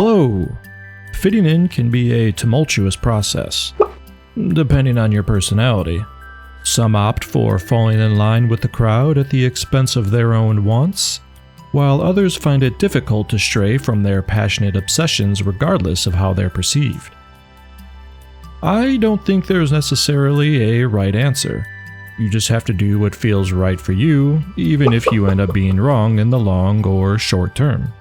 Hello! Fitting in can be a tumultuous process, depending on your personality. Some opt for falling in line with the crowd at the expense of their own wants, while others find it difficult to stray from their passionate obsessions regardless of how they're perceived. I don't think there's necessarily a right answer. You just have to do what feels right for you, even if you end up being wrong in the long or short term.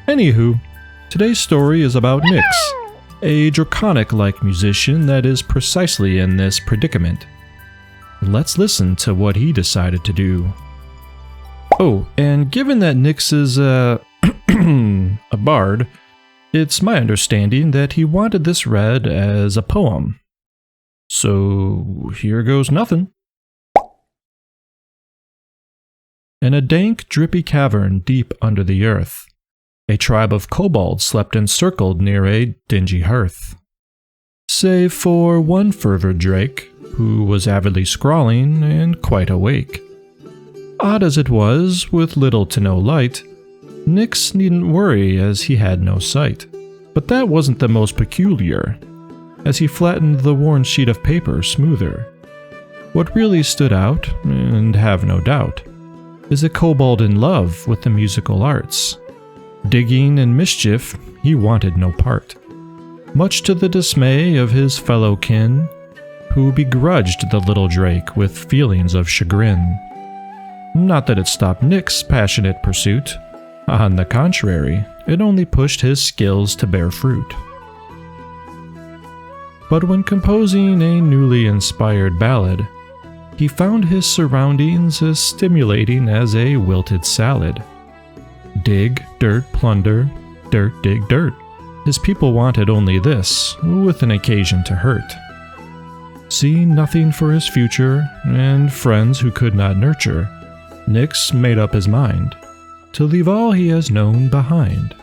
Anywho, today's story is about Nyx, a draconic-like musician that is precisely in this predicament. Let's listen to what he decided to do. Oh, and given that Nyx is a bard, it's my understanding that he wanted this read as a poem. So here goes nothing. In a dank, drippy cavern deep under the earth, a tribe of kobolds slept encircled near a dingy hearth. Save for one fervid drake, who was avidly scrawling and quite awake. Odd as it was, with little to no light, Nyx needn't worry as he had no sight. But that wasn't the most peculiar, as he flattened the worn sheet of paper smoother. What really stood out, and have no doubt, is a kobold in love with the musical arts. Digging and mischief, he wanted no part, much to the dismay of his fellow kin, who begrudged the little drake with feelings of chagrin. Not that it stopped Nyx's passionate pursuit. On the contrary, it only pushed his skills to bear fruit. But when composing a newly inspired ballad, he found his surroundings as stimulating as a wilted salad. Dig, dirt, plunder, dirt, dig, dirt. His people wanted only this, with an occasion to hurt. Seeing nothing for his future, and friends who could not nurture, Nyx made up his mind to leave all he has known behind.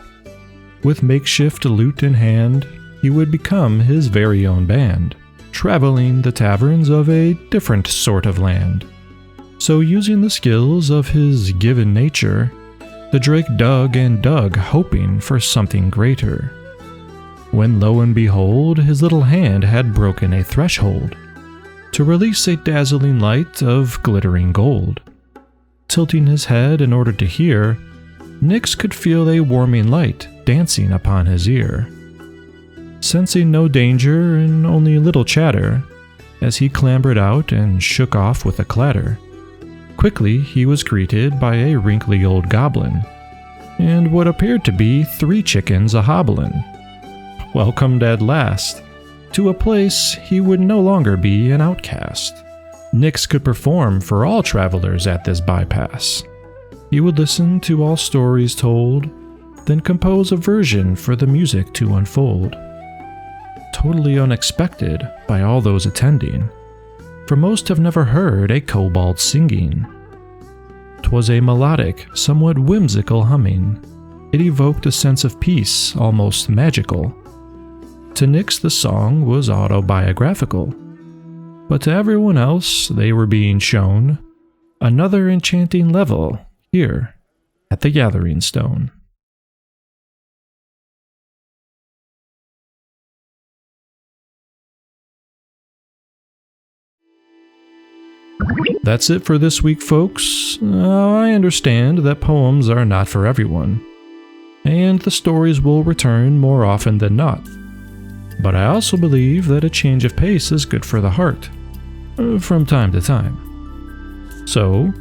With makeshift lute in hand, he would become his very own band, traveling the taverns of a different sort of land. So using the skills of his given nature, the drake dug and dug, hoping for something greater. When lo and behold, his little hand had broken a threshold to release a dazzling light of glittering gold. Tilting his head in order to hear, Nyx could feel a warming light dancing upon his ear. Sensing no danger and only a little chatter, as he clambered out and shook off with a clatter, quickly he was greeted by a wrinkly old goblin, and what appeared to be 3 chickens a-hobblin'. Welcomed at last to a place he would no longer be an outcast. Nyx could perform for all travelers at this bypass. He would listen to all stories told, then compose a version for the music to unfold. Totally unexpected by all those attending, for most have never heard a kobold singing. 'Twas a melodic, somewhat whimsical humming. It evoked a sense of peace, almost magical. To Nyx the song was autobiographical, but to everyone else they were being shown another enchanting level here at the Gathering Stone. That's it for this week, folks. I understand that poems are not for everyone, and the stories will return more often than not. But I also believe that a change of pace is good for the heart, from time to time. So,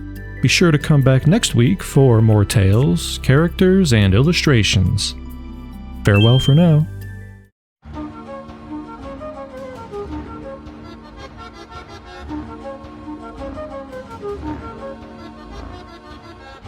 be sure to come back next week for more tales, characters, and illustrations. Farewell for now.